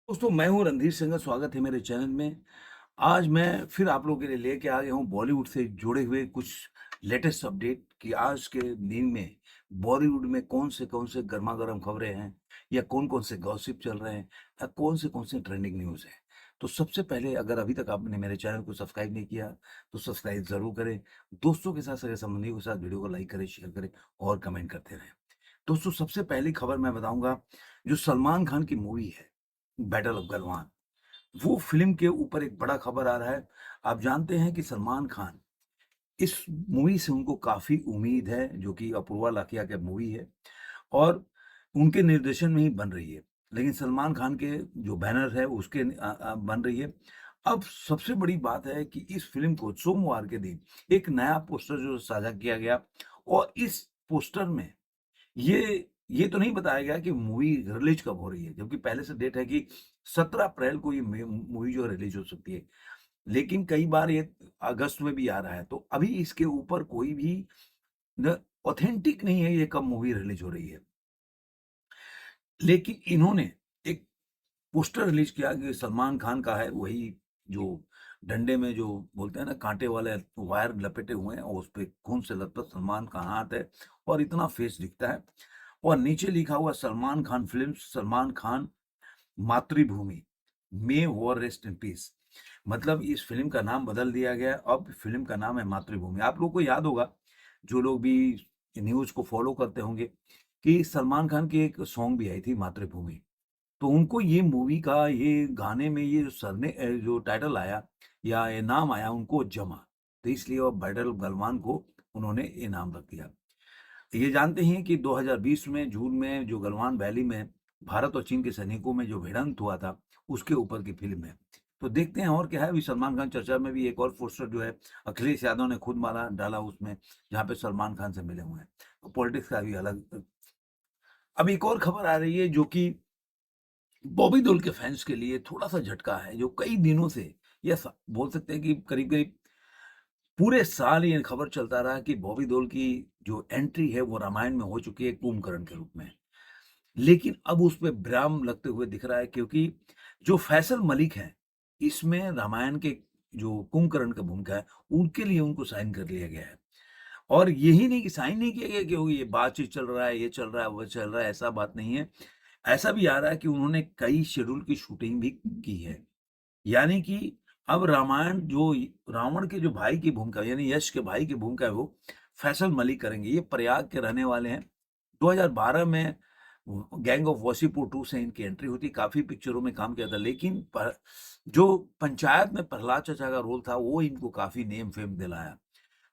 दोस्तों, मैं हूँ रणधीर सिंह, स्वागत है मेरे चैनल में। आज मैं फिर आप लोगों के लिए लेके आ गया हूँ बॉलीवुड से जुड़े हुए कुछ लेटेस्ट अपडेट कि आज के दिन में बॉलीवुड में कौन से गरमा-गरम खबरें हैं या कौन-कौन से गॉसिप चल रहे हैं या कौन से ट्रेंडिंग न्यूज़ हैं। तो सबसे पहले अगर अभी तक आपने मेरे चैनल को सब्सक्राइब नहीं किया, तो सब्सक्राइब ज़रूर करें। दोस्तों के साथ, सगे-संबंधियों के साथ वीडियो को लाइक करें, शेयर करें और कमेंट करते रहें। दोस्तों, सबसे पहली खबर मैं बताऊँगा, जो सलमान खान की मूवी है, बैटल ऑफ गलवान, वो फ़िल्म के ऊपर एक बड़ा खबर आ रहा है। आप जानते हैं कि सलमान खान, इस मूवी से उनको काफ़ी उम्मीद है, जो कि अपूर्वा लाखिया की मूवी है और उनके निर्देशन में ही बन रही है। लेकिन सलमान खान के जो बैनर है उसके बन रही है। अब सबसे बड़ी बात है कि इस फ़िल्म को सोमवार के दिन एक नया पोस्टर जो साझा किया गया और इस पोस्टर में ये तो नहीं बताया गया कि मूवी रिलीज़ कब हो रही है, जबकि पहले से डेट है कि 17 अप्रैल को ये मूवी जो है रिलीज़ हो सकती है। लेकिन कई बार ये अगस्त में भी आ रहा है, तो अभी इसके ऊपर कोई भी न ऑथेंटिक नहीं है ये कब मूवी रिलीज़ हो रही है। लेकिन इन्होंने एक पोस्टर रिलीज़ किया कि सलमान खान का है, वही जो डंडे में जो बोलते हैं ना काँटे वाले वायर लपेटे हुए हैं और उसपे खून से लथपथ सलमान का हाथ है और इतना फेस दिखता है और नीचे लिखा हुआ सलमान खान फ़िल्म्स, सलमान खान मातृभूमि, मे वॉर रेस्ट इन पीस। मतलब इस फ़िल्म का नाम बदल दिया गया है, अब फ़िल्म का नाम है मातृभूमि। आप लोगों को याद होगा, जो लोग भी न्यूज़ को फ़ॉलो करते होंगे, कि सलमान खान की एक सॉन्ग भी आई थी मातृभूमि। तो उनको ये मूवी का ये गाने में ये जो टाइटल आया या ये नाम आया उनको जमा, तो इसलिए वो बैटल ऑफ गलवान को उन्होंने ये नाम रख दिया। ये जानते हैं कि 2020 में जून में जो गलवान वैली में भारत और चीन के सैनिकों में जो भिड़ंत हुआ था, उसके ऊपर की फ़िल्म है। तो देखते हैं और क्या है, अभी सलमान खान चर्चा में भी एक और पोस्टर जो है अखिलेश यादव ने खुद मारा डाला उसमें, जहाँ पे सलमान खान से मिले हुए हैं। तो पॉलिटिक्स का भी अलग। अब एक और खबर आ रही है जो कि बॉबी देओल के फैन्स के लिए थोड़ा-सा झटका है, जो कई दिनों से या स बोल सकते हैं कि करीब-करीब पूरे साल ये खबर चलता रहा कि बॉबी देओल की जो एंट्री है वो रामायण में हो चुकी है कुंभकर्ण के रूप में। लेकिन अब उसपे विराम लगते हुए दिख रहा है, क्योंकि जो फैसल मलिक हैं, इसमें रामायण के जो कुंभकर्ण का भूमिका है, उनके लिए उनको साइन कर लिया गया है। और यही नहीं कि साइन नहीं किया गया कि वो ये बातचीत चल रहा है, ये चल रहा है, वो चल रहा है, ऐसा बात नहीं है। ऐसा भी आ रहा है कि उन्होंने कई शेड्यूल की शूटिंग भी की है। यानी कि अब रामायण जो रावण के जो भाई की भूमिका यानी यश के भाई की भूमिका है वो फैसल मलिक करेंगे। ये प्रयाग के रहने वाले हैं। 2012 में गैंग ऑफ वासेपुर 2 से इनकी एंट्री हुई थी। काफ़ी पिक्चरों में काम किया था, लेकिन जो पंचायत में प्रहलाद चाचा का रोल था वो इनको काफ़ी नेम फेम दिलाया।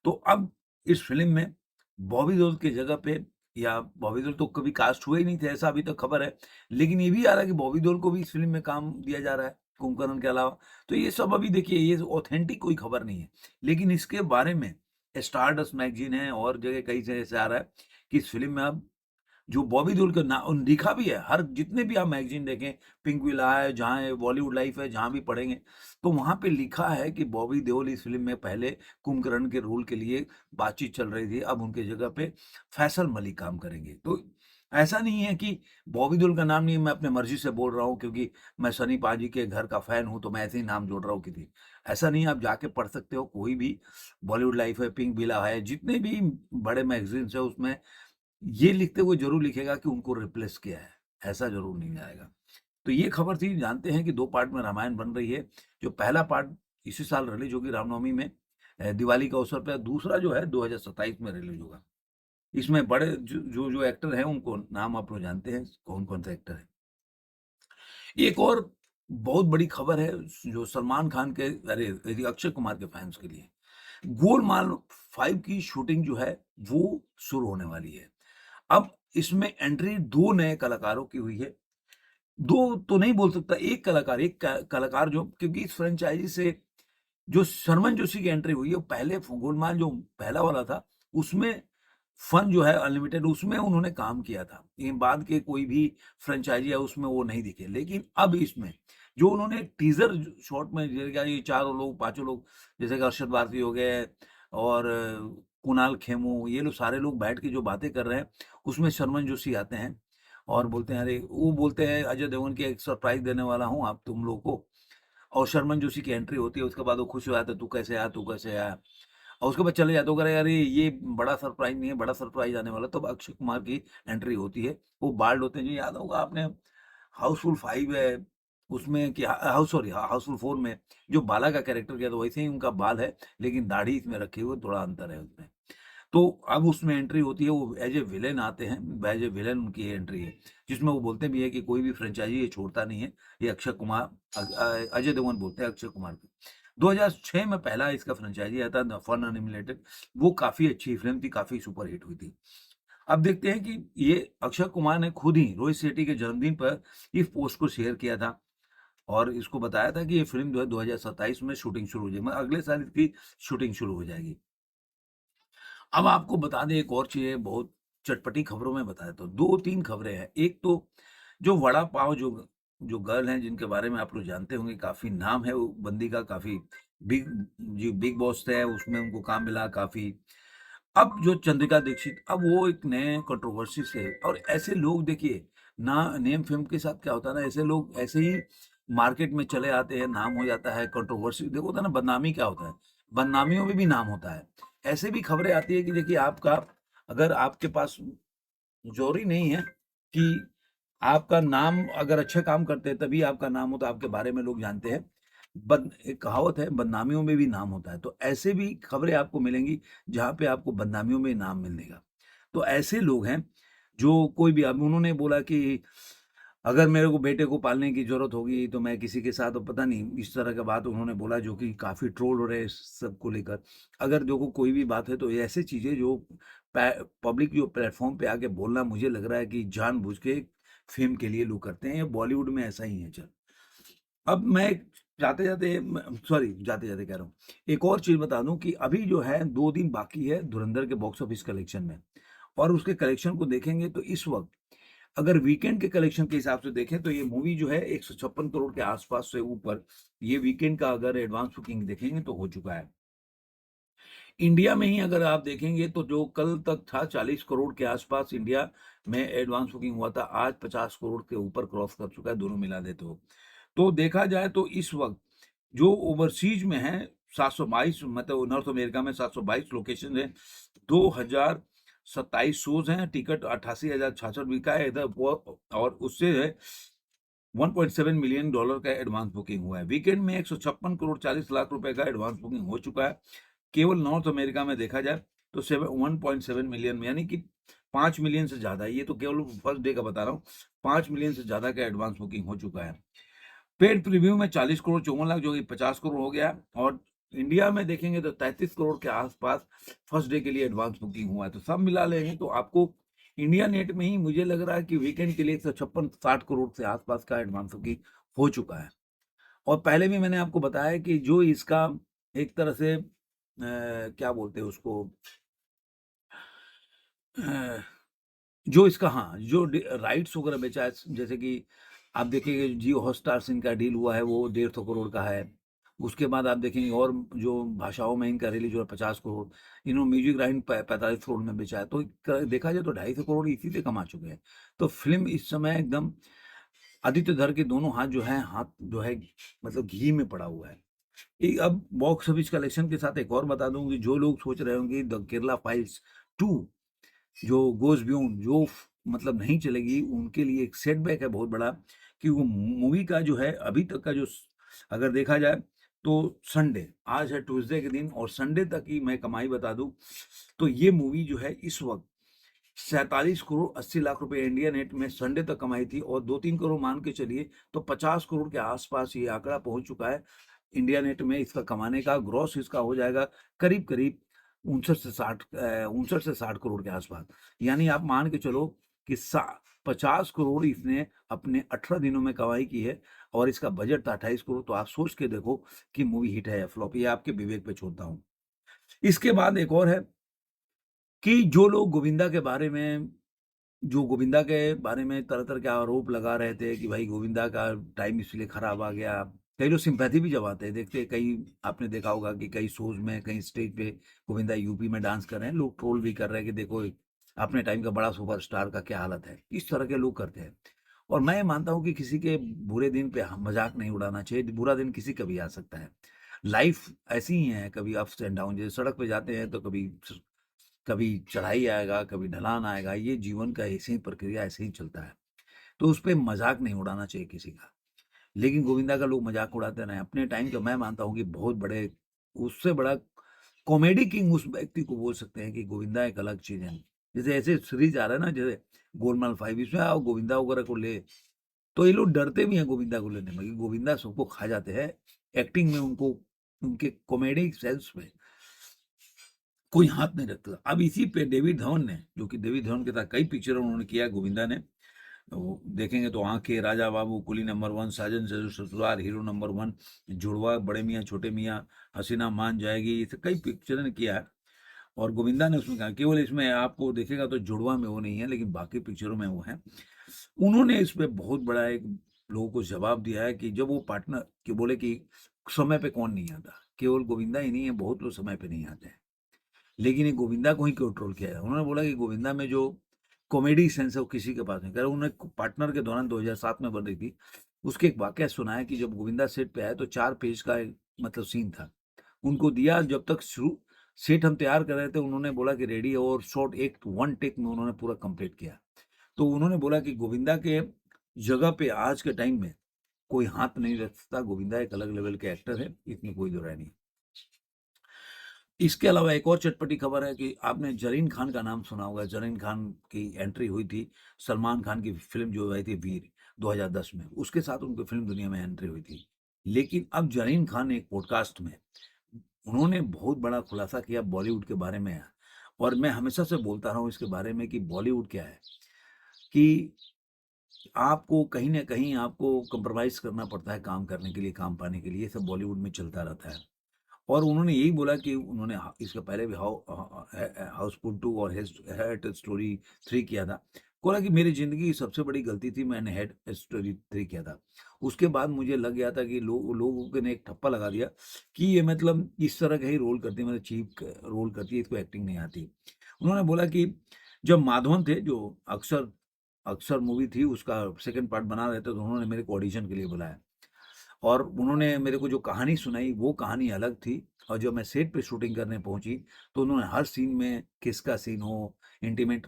तो अब इस फ़िल्म में बॉबी देओल की जगह पे, या बॉबी देओल तो कभी कास्ट हुए ही नहीं थे, ऐसा अभी तक खबर है। लेकिन ये भी आ रहा है कि बॉबी देओल को भी इस फ़िल्म में काम दिया जा रहा है, कुंभकर्ण के अलावा। तो ये सब अभी देखिए, ये ऑथेंटिक कोई खबर नहीं है। लेकिन इसके बारे में स्टारडस्ट मैगज़ीन है और जगह कई जगह से आ रहा है कि इस फ़िल्म में अब जो बॉबी देओल का ना लिखा भी है, हर जितने भी आप मैगज़ीन देखें, पिंक विला है, जहाँ है बॉलीवुड लाइफ है, जहाँ भी पढ़ेंगे, तो वहाँ पे लिखा है कि बॉबी देओल इस फ़िल्म में पहले कुंभकर्ण के रोल के लिए बातचीत चल रही थी, अब उनकी जगह पे फैसल मलिक काम करेंगे। तो ऐसा नहीं है कि बॉबी देओल का नाम नहीं मैं अपनी मर्ज़ी से बोल रहा हूँ, क्योंकि मैं सनी पाजी के घर का फ़ैन हूँ, तो मैं ऐसे ही नाम जोड़ रहा हूँ किसी। ऐसा नहीं है, आप जाके पढ़ सकते हो, कोई भी बॉलीवुड लाइफ है, पिंक विला है, जितने भी बड़े मैगज़ीन्स हैं उसमें ये लिखते हुए ज़रूर लिखेगा कि उनको रिप्लेस किया है, ऐसा ज़रूर नहीं आएगा। तो ये खबर थी, जानते हैं कि 2 पार्ट में रामायण बन रही है। जो पहला पार्ट इसी साल रिलीज़ होगी रामनवमी में, दिवाली के अवसर पे, दूसरा जो है 2027 में रिलीज़ होगा। इसमें बड़े जो एक्टर हैं उनको नाम आप लोग जानते हैं, कौन-कौन से एक्टर हैं। एक और बहुत बड़ी खबर है जो सलमान खान के अक्षय कुमार के फैन्स के लिए। गोलमाल 5 की शूटिंग जो है वो शुरू होने वाली है। अब इसमें एंट्री 2 नए कलाकारों की हुई है। 2 तो नहीं बोल सकता, 1 कलाकार, एक क कलाकार जो, क्योंकि इस फ्रैंचाइज़ी से जो शर्मन जोशी की एंट्री हुई है, वो पहले गोलमाल जो पहला वाला था, उसमें फन जो है अनलिमिटेड, उसमें उन्होंने काम किया था। लेकिन बाद के कोई भी फ्रैंचाइज़ी है उसमें वो नहीं दिखे। लेकिन अब इसमें जो उन्होंने टीज़र शॉट में दिया, ये चारों लोग, पाँचों लोग, जैसे कि अरशद वारसी हो गए और कुणाल खेमू, ये लोग सारे लोग बैठ के जो बातें कर रहे हैं, उसमें शर्मन जोशी आते हैं और बोलते हैं अरे वो बोलते हैं अजय देवगन की एक सरप्राइज देने वाला हूँ आप तुम लोग को। और शर्मन जोशी की एंट्री होती है, उसके बाद वो खुश हो जाता है, तू कैसे आया, तू कैसे आया। और उसके बाद चले जाते हो, कह रहे अरे ये बड़ा सरप्राइज नहीं है, बड़ा सरप्राइज आने वाला। तब अक्षय कुमार की एंट्री होती है, वो बाल्ड होते हैं, जो याद होगा आपने हाउसफुल 5 है उसमें कि हाउसफुल 4 में जो बाला का कैरेक्टर किया, तो वैसे ही उनका बाल है, लेकिन दाढ़ी इसमें रखे हुए थोड़ा अंतर है उसमें। तो अब उसमें एंट्री होती है, वो एज ए विलेन आते हैं, एज ए विलेन उनकी एंट्री है, जिसमें वो बोलते भी है कि कोई भी फ्रेंचाइजी ये छोड़ता नहीं है। ये अक्षय कुमार अजय देवगन बोलते हैं अक्षय कुमार को। 2006 में पहला इसका फ्रेंचाइजी आया था फन अनलिमिटेड, वो काफी अच्छी फिल्म थी, काफी सुपर हिट हुई थी। अब देखते हैं कि ये अक्षय कुमार ने खुद ही रोहित शेट्टी के जन्मदिन पर इस पोस्ट को शेयर किया था, और इसको बताया था कि ये फिल्म जो है 2027 में शूटिंग शुरू हो जाएगी, मतलब अगले साल इसकी शूटिंग शुरू हो जाएगी। अब आपको बता दें एक और चीज़ है, बहुत चटपटी खबरों में बताया तो 2-3 खबरें हैं। एक तो जो वड़ा पाव जो जो गर्ल हैं जिनके बारे में आप लोग जानते होंगे, काफ़ी नाम है वो बंदी का, काफ़ी बिग जो बिग बॉस है उसमें उनको काम मिला काफ़ी। अब जो चंद्रिका दीक्षित, अब वो एक नए कंट्रोवर्सी से, और ऐसे लोग देखिए ना, नेम फेम के साथ क्या होता है ना, ऐसे लोग ऐसे ही मार्केट में चले आते हैं, नाम हो जाता है, कंट्रोवर्सी देखो होता है ना, बदनामी क्या होता है, बदनामियों में भी नाम होता है। ऐसे भी खबरें आती है कि देखिए आपका, अगर आपके पास जरूरी नहीं है कि आपका नाम, अगर अच्छे काम करते हैं तभी आपका नाम हो तो आपके बारे में लोग जानते हैं। एक कहावत है, बदनामियों में भी नाम होता है, तो ऐसे भी खबरें आपको मिलेंगी जहां पे आपको बदनामियों में नाम मिलेगा। तो ऐसे लोग हैं जो कोई भी, अब उन्होंने बोला कि अगर मेरे को बेटे को पालने की ज़रूरत होगी तो मैं किसी के साथ, तो पता नहीं इस तरह का बात उन्होंने बोला, जो कि काफ़ी ट्रोल हो रहे हैं इस सब को लेकर। अगर देखो कोई भी बात है तो ये ऐसी चीज़ें जो पब्लिक जो प्लेटफॉर्म पे आके बोलना, मुझे लग रहा है कि जानबूझ के फेम के लिए लोग करते हैं, ये बॉलीवुड में ऐसा ही है। चल, अब मैं जाते जाते, सॉरी जाते जाते कह रहा हूँ, एक और चीज़ बता दूं कि अभी जो है 2 दिन बाकी है धुरंधर के बॉक्स ऑफिस कलेक्शन में, और उसके कलेक्शन को देखेंगे तो इस वक्त अगर वीकेंड के कलेक्शन के हिसाब से देखें तो ये मूवी जो है 156 करोड़ के आसपास से ऊपर, ये वीकेंड का अगर एडवांस बुकिंग देखेंगे तो हो चुका है। इंडिया में ही अगर आप देखेंगे तो जो कल तक था 40 करोड़ के आसपास इंडिया में एडवांस बुकिंग हुआ था, आज 50 करोड़ के ऊपर क्रॉस कर चुका है, दोनों मिला दे तो देखा जाए तो इस वक्त जो ओवरसीज में है 722, मतलब नॉर्थ अमेरिका में 722 लोकेशन है, 2027 शोज हैं, टिकट 88,066 बिका है इधर और उससे है $1.7 मिलियन का एडवांस बुकिंग हुआ है। वीकेंड में 156 करोड़ 40 लाख रुपए का एडवांस बुकिंग हो चुका है। केवल नॉर्थ अमेरिका में देखा जाए तो 1.7 मिलियन में, यानी कि 5 मिलियन से ज्यादा, ये तो केवल फर्स्ट डे का बता रहा हूँ, 5 मिलियन से ज्यादा का एडवांस बुकिंग हो चुका है। पेड प्रीव्यू में 40 करोड़ 54 लाख, जो कि 50 करोड़ हो गया। और इंडिया में देखेंगे तो 33 करोड़ के आसपास फर्स्ट डे के लिए एडवांस बुकिंग हुआ है। तो सब मिला लेंगे तो आपको इंडिया नेट में ही मुझे लग रहा है कि वीकेंड के लिए 156-60 करोड़ से आसपास का एडवांस बुकिंग हो चुका है। और पहले भी मैंने आपको बताया कि जो इसका एक तरह से क्या बोलते हैं उसको, अ, जो इसका, हाँ, जो राइट्स वगैरह बेचा है, जैसे कि आप देखेंगे जियो हॉटस्टार से इनका डील हुआ है वो 150 करोड़ का है। उसके बाद आप देखेंगे और जो भाषाओं में इनका रिलीज हुआ 50 करोड़, इन्होंने म्यूजिक राइट 45 करोड़ में बेचा है, तो देखा जाए तो 250 करोड़ इसी से कमा चुके हैं। तो फिल्म इस समय एकदम आदित्य धर के दोनों हाथ जो है, हाथ जो है मतलब घी में पड़ा हुआ है। अब बॉक्स ऑफिस कलेक्शन के साथ एक और बता दूं कि जो लोग सोच रहे होंगे द केरला फाइल्स 2 जो गोज़ बियॉन्ड जो मतलब नहीं चलेगी, उनके लिए एक सेटबैक है बहुत बड़ा, कि वो मूवी का जो है अभी तक का जो अगर देखा जाए तो संडे, आज है ट्यूसडे के दिन, और संडे तक की मैं कमाई बता दूं तो ये मूवी जो है इस वक्त 47 करोड़ 80 लाख रुपए इंडिया नेट में संडे तक कमाई थी, और 2-3 करोड़ मान के चलिए तो 50 करोड़ के आसपास ये आंकड़ा पहुंच चुका है इंडिया नेट में। इसका कमाने का ग्रॉस इसका हो जाएगा करीब करीब 59 से 60 करोड़ के आसपास। यानी आप मान के चलो कि 50 करोड़ इसने अपने 18 दिनों में कमाई की है, और इसका बजट था 28 करोड़। तो आप सोच के देखो कि मूवी हिट है या फ्लॉप, ये आपके विवेक पे छोड़ता हूँ। इसके बाद एक और है कि जो लोग गोविंदा के बारे में तरह-तरह के आरोप लगा रहे थे कि भाई गोविंदा का टाइम इसलिए खराब आ गया। कई लोग सिम्पैथी भी जताते हैं, देखते हैं, कई आपने देखा होगा कि कई शोज़ में, कई स्टेज पे गोविंदा यूपी में डांस कर रहे हैं, लोग ट्रोल भी कर रहे हैं कि देखो अपने टाइम का बड़ा सुपरस्टार का क्या हालत है, इस तरह के लोग करते हैं। और मैं मानता हूँ कि किसी के बुरे दिन पे मजाक नहीं उड़ाना चाहिए, बुरा दिन किसी का भी आ सकता है। लाइफ ऐसी ही है, कभी अप्स एंड डाउन, जैसे सड़क पे जाते हैं तो कभी कभी चढ़ाई आएगा, कभी ढलान आएगा, ये जीवन का ऐसी ही प्रक्रिया, ऐसे ही चलता है। तो उस पे मजाक नहीं उड़ाना चाहिए किसी का। लेकिन गोविंदा का लोग मजाक उड़ाते रहे अपने टाइम का, मैं मानता हूँ कि बहुत बड़े, उससे बड़ा कॉमेडी किंग उस व्यक्ति को बोल सकते हैं कि गोविंदा एक अलग चीज है। जैसे ऐसे सीरीज आ रहा है ना, जैसे गोलमाल 5, इसमें आओ गोविंदा वगैरह को ले, तो ये लोग डरते भी हैं गोविंदा को लेने में, कि गोविंदा सबको खा जाते हैं एक्टिंग में, उनको उनके कॉमेडी सेंस में कोई हाथ नहीं रखता। अब इसी पे डेविड धवन ने, जो कि डेविड धवन के साथ कई पिक्चर उन्होंने किया है गोविंदा ने, वो देखेंगे तो आंखें, राजा बाबू, कुली नंबर वन, साजन ससुराल, हीरो नंबर वन, जुड़वा, बड़े मियाँ छोटे मियाँ, हसीना मान जाएगी, ये कई पिक्चर ने किया है। और गोविंदा ने उसमें कहा, केवल इसमें आपको देखेगा तो जुड़वा में वो नहीं है, लेकिन बाकी पिक्चरों में वो है। उन्होंने इस पे बहुत बड़ा एक लोगों को जवाब दिया है कि जब वो पार्टनर के बोले कि समय पे कौन नहीं आता, केवल गोविंदा ही नहीं है, बहुत लोग समय पे नहीं आते हैं, लेकिन ये गोविंदा को ही कंट्रोल किया है। उन्होंने बोला कि गोविंदा में जो कॉमेडी सेंस है वो किसी के पास नहीं। कह रहा उन्होंने पार्टनर के दौरान 2007 में बन रही थी, उसके एक वाकया सुना है कि जब गोविंदा सेट पे आए तो 4 पेज का एक मतलब सीन था। उनको दिया, जब तक शुरू सेट हम तैयार कर रहे थे, उन्होंने बोला कि रेडी है, और शॉट एक 1 टेक में उन्होंने पूरा कंप्लीट किया। तो उन्होंने बोला कि गोविंदा के जगह पे आज के टाइम में कोई हाथ नहीं रख सकता, गोविंदा एक अलग लेवल के एक्टर है, इसमें कोई दो राय नहीं। इसके अलावा एक और चटपटी खबर है कि आपने जरीन खान का नाम सुना होगा। जरीन खान की एंट्री हुई थी सलमान खान की फिल्म जो आई थी वीर 2010 में, उसके साथ उनकी फिल्म दुनिया में एंट्री हुई थी। लेकिन अब जरीन खान ने एक पॉडकास्ट में उन्होंने बहुत बड़ा खुलासा किया बॉलीवुड के बारे में। और मैं हमेशा से बोलता रहा हूँ इसके बारे में कि बॉलीवुड क्या है, कि आपको कहीं न कहीं आपको कॉम्प्रोमाइज़ करना पड़ता है काम करने के लिए, काम पाने के लिए, ये सब बॉलीवुड में चलता रहता है। और उन्होंने यही बोला कि उन्होंने इसके पहले भी हाउसफुल 2 और हेट स्टोरी 3 किया था। बोला कि मेरी ज़िंदगी की सबसे बड़ी गलती थी, मैंने हेट स्टोरी 3 किया था। उसके बाद मुझे लग गया था कि लोगों ने एक ठप्पा लगा दिया कि ये मतलब इस तरह का ही रोल करती है, मतलब चीप रोल करती है, इसको एक्टिंग नहीं आती। उन्होंने बोला कि जब माधवन थे, जो अक्सर अक्सर मूवी थी, उसका सेकंड पार्ट बना रहे थे, तो उन्होंने मेरे को ऑडिशन के लिए बुलाया। और उन्होंने मेरे को जो कहानी सुनाई, वो कहानी अलग थी। और जब मैं सेट पे शूटिंग करने पहुंची, तो उन्होंने हर सीन में किस का सीन हो, इंटीमेट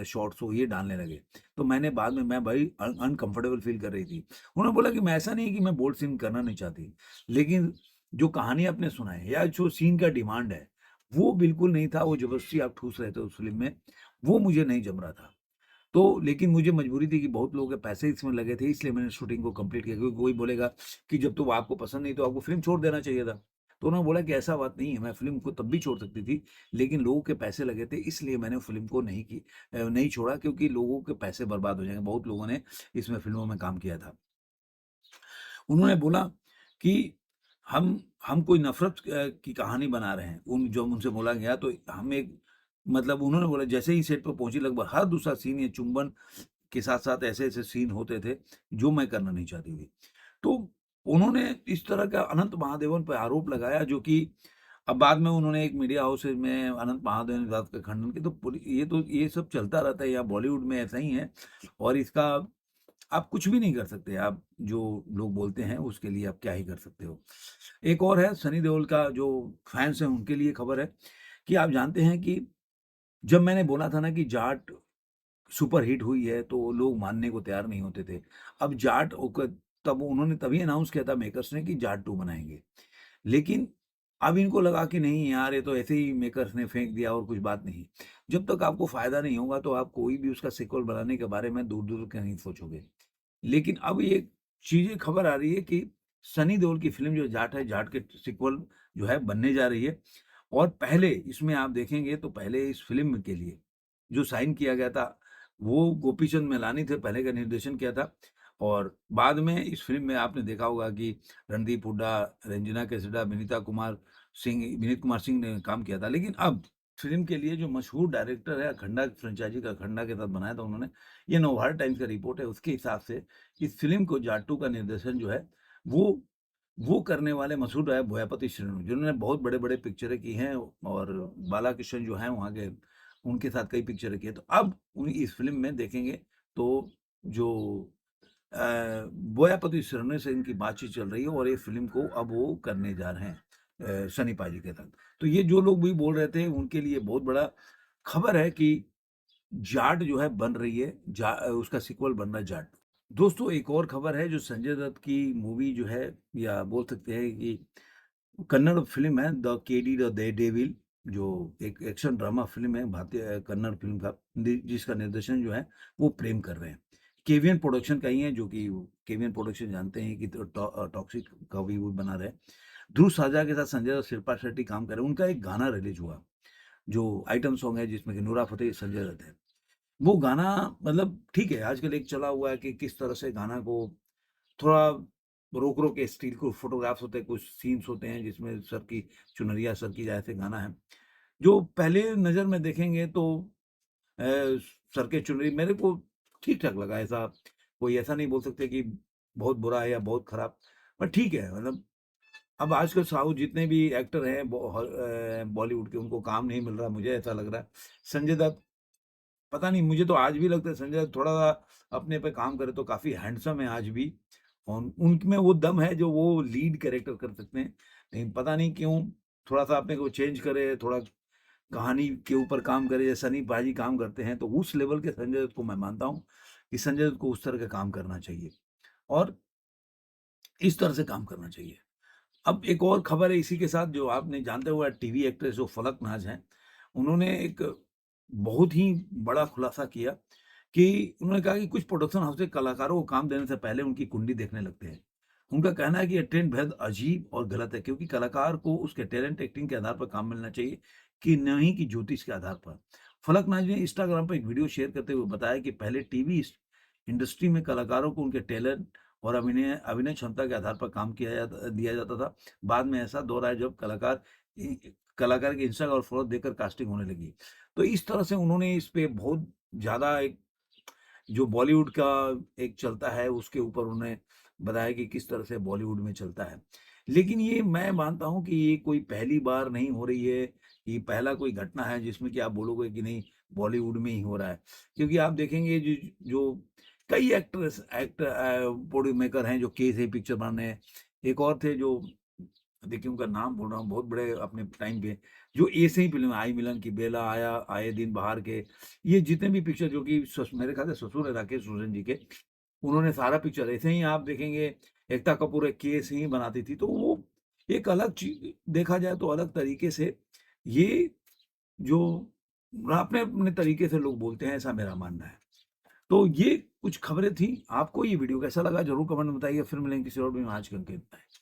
शॉट्स हो, ये डालने लगे। तो मैंने बाद में, मैं भाई अनकंफर्टेबल फील कर रही थी। उन्होंने बोला कि मैं, ऐसा नहीं है कि मैं बोल्ड सीन करना नहीं चाहती, लेकिन जो कहानी आपने सुना है या जो सीन का डिमांड है, वो बिल्कुल नहीं था। वो जबरदस्ती आप ठूस रहे थे उस फिल्म में, वो मुझे नहीं जम रहा था। तो लेकिन मुझे मजबूरी थी कि बहुत लोगों के पैसे इसमें लगे थे, इसलिए मैंने शूटिंग को कंप्लीट किया, क्योंकि कोई बोलेगा कि जब तो आपको पसंद नहीं तो आपको फ़िल्म छोड़ देना चाहिए था। तो उन्होंने बोला कि ऐसा बात नहीं है, मैं फ़िल्म को तब भी छोड़ सकती थी, लेकिन लोगों के पैसे लगे थे, इसलिए मैंने फ़िल्म को नहीं छोड़ा, क्योंकि लोगों के पैसे बर्बाद हो जाएँगे। बहुत लोगों ने इसमें फ़िल्मों में काम किया था। उन्होंने बोला कि हम हम कोई नफ़रत की कहानी बना रहे हैं। उन जब उनसे बोला गया तो हम एक, मतलब उन्होंने बोला जैसे ही सेट पे पहुँची, लगभग हर दूसरा सीन ये चुंबन के साथ-साथ ऐसे-ऐसे सीन होते थे, जो मैं करना नहीं चाहती थी। तो उन्होंने इस तरह का अनंत महादेवन पे आरोप लगाया, जो कि अब बाद में उन्होंने एक मीडिया हाउस में अनंत महादेवन की बात का खंडन किया। तो ये सब चलता रहता है, या बॉलीवुड में ऐसा ही है, और इसका आप कुछ भी नहीं कर सकते। आप जो लोग बोलते हैं, उसके लिए आप क्या ही कर सकते हो। एक और है सनी देओल का, जो फैन्स हैं उनके लिए खबर है कि आप जानते हैं कि जब मैंने बोला था ना कि जाट सुपर हिट हुई है, तो लोग मानने को तैयार नहीं होते थे। अब जाट ओक तब उन्होंने तभी अनाउंस किया था मेकर्स ने कि जाट 2 बनाएँगे। लेकिन अब इनको लगा कि नहीं यार, ये तो ऐसे ही मेकर्स ने फेंक दिया और कुछ बात नहीं। जब तक आपको फ़ायदा नहीं होगा, तो आप कोई भी उसका सीक्वल बनाने के बारे में दूर-दूर के नहीं सोचोगे। लेकिन अब ये चीज़ें खबर आ रही है कि सनी देओल की फ़िल्म जो जाट है, जाट के सीक्वल जो है बनने जा रही है। और पहले इसमें आप देखेंगे तो पहले इस फ़िल्म के लिए जो साइन किया गया था, वो गोपीचंद मैलानी थे, पहले का निर्देशन किया था। और बाद में इस फ़िल्म में आपने देखा होगा कि रणदीप हुड्डा, रंजना कैसिडा, विनीत कुमार सिंह ने काम किया था। लेकिन अब फ़िल्म के लिए जो मशहूर डायरेक्टर है, अखंडा फ्रेंचाइज़ी का, अखंडा के साथ बनाया था उन्होंने, ये नवभारत टाइम्स का रिपोर्ट है, उसके हिसाब से इस फ़िल्म को जाट 2 का निर्देशन जो है, वो वो करने वाले मसूद भोयापती श्रीनु, जिन्होंने बहुत बड़े-बड़े पिक्चरें की हैं। और बालाकृष्ण जो हैं वहाँ के उनके साथ कई पिक्चरें की है। तो अब इस फ़िल्म में देखेंगे तो जो बोयापति सिरने से इनकी बातचीत चल रही है और ये फ़िल्म को अब वो करने जा रहे हैं सनी पाजी के साथ। तो ये जो लोग भी बोल रहे थे उनके लिए बहुत बड़ा खबर है कि जाट जो है बन रही है, उसका सीक्वल बन रहा है जाट। दोस्तों एक और खबर है जो संजय दत्त की मूवी जो है या बोल सकते हैं कि कन्नड़ फ़िल्म है द केडी द डेविल, जो एक एक्शन ड्रामा फ़िल्म है, भारतीय कन्नड़ फ़िल्म का जिसका निर्देशन जो है वो प्रेम कर रहे हैं। केवीएन प्रोडक्शन का ही है, जो कि केवीएन प्रोडक्शन जानते हैं कि टॉक्सिक का भी वो बना रहे हैं। ध्रुव सरजा के साथ संजय दत्त, शिल्पा शेट्टी काम कर रहे हैं। उनका एक गाना रिलीज़ हुआ, जो आइटम सॉन्ग है जिसमें कि नूरा फ़तेही, संजय दत्त है। वो गाना मतलब ठीक है, आजकल एक चला हुआ है कि किस तरह से गाना को थोड़ा रोक-रोक के स्टिल को फ़ोटोग्राफ्स होते हैं, कुछ सीन्स होते हैं जिसमें सर की चुनरिया सर की जाए ऐसे गाना है। जो पहले नज़र में देखेंगे तो अ, सर के चुनरी मेरे को ठीक-ठाक लगा, ऐसा कोई ऐसा नहीं बोल सकते कि बहुत बुरा है या बहुत खराब, पर ठीक है मतलब अब आजकल साउथ जितने भी एक्टर हैं बॉलीवुड के उनको काम नहीं मिल रहा, मुझे ऐसा लग रहा है। संजय दत्त पता नहीं, मुझे तो आज भी लगता है संजय दत्त थोड़ा अपने पे काम करे तो काफ़ी हैंडसम है आज भी और उनमें वो दम है जो वो लीड कैरेक्टर कर सकते हैं। लेकिन पता नहीं क्यों थोड़ा-सा अपने को चेंज करे, थोड़ा कहानी के ऊपर काम करे, जैसे सनी पाजी काम करते हैं, तो उस लेवल के संजय दत्त को मैं मानता हूँ कि संजय दत्त को उस तरह का काम करना चाहिए और इस तरह से काम करना चाहिए। अब एक और खबर है इसी के साथ, जो आपने जानते हुए टीवी एक्ट्रेस जो फलक नाज़ हैं, उन्होंने एक बहुत ही बड़ा खुलासा किया कि उन्होंने कहा कि कुछ प्रोडक्शन हाउस के कलाकारों को काम देने से पहले उनकी कुंडली देखने लगते हैं। उनका कहना है कि ये ट्रेंड बेहद अजीब और गलत है, क्योंकि कलाकार को उसके टैलेंट, एक्टिंग के आधार पर काम मिलना चाहिए कि नहीं कि ज्योतिष के आधार पर। फलक नाज़ ने इंस्टाग्राम पर एक वीडियो शेयर करते हुए बताया कि पहले टीवी इंडस्ट्री में कलाकारों को उनके टैलेंट और अभिनय अभिनय क्षमता के आधार पर काम दिया जाता था। बाद में ऐसा दौर आया जब कलाकार के इंस्टा और फॉलो देखकर कास्टिंग होने लगी। तो इस तरह से उन्होंने इस पे बहुत ज़्यादा एक जो बॉलीवुड का एक चलता है उसके ऊपर उन्होंने बताया कि किस तरह से बॉलीवुड में चलता है। लेकिन ये मैं मानता हूँ कि ये कोई पहली बार नहीं हो रही है, ये पहला कोई घटना है जिसमें कि आप बोलोगे कि नहीं बॉलीवुड में ही हो रहा है। क्योंकि आप देखेंगे जो जो कई बॉडी मेकर हैं जो के से पिक्चर बना रहे हैं। एक और थे जो देखिए उनका नाम भूल रहा हूँ, बहुत बड़े अपने टाइम पे, जो ऐसे ही फ़िल्म आई मिलन की बेला, आया आए दिन बहार के, ये जितने भी पिक्चर जो कि मेरे ख्याल से ससुर है राकेश रोशन जी के, उन्होंने सारा पिक्चर ऐसे ही आप देखेंगे, एकता कपूर एक केस ही बनाती थी, तो वो एक अलग चीज़ देखा जाए तो अलग तरीके से ये जो अपने-अपने तरीके से लोग बोलते हैं, ऐसा मेरा मानना है। तो ये कुछ खबरें थी, आपको ये वीडियो कैसा लगा ज़रूर कमेंट में बताइए, फिर मिलेंगे किसी और वीडियो में, आज के लिए इतना ही।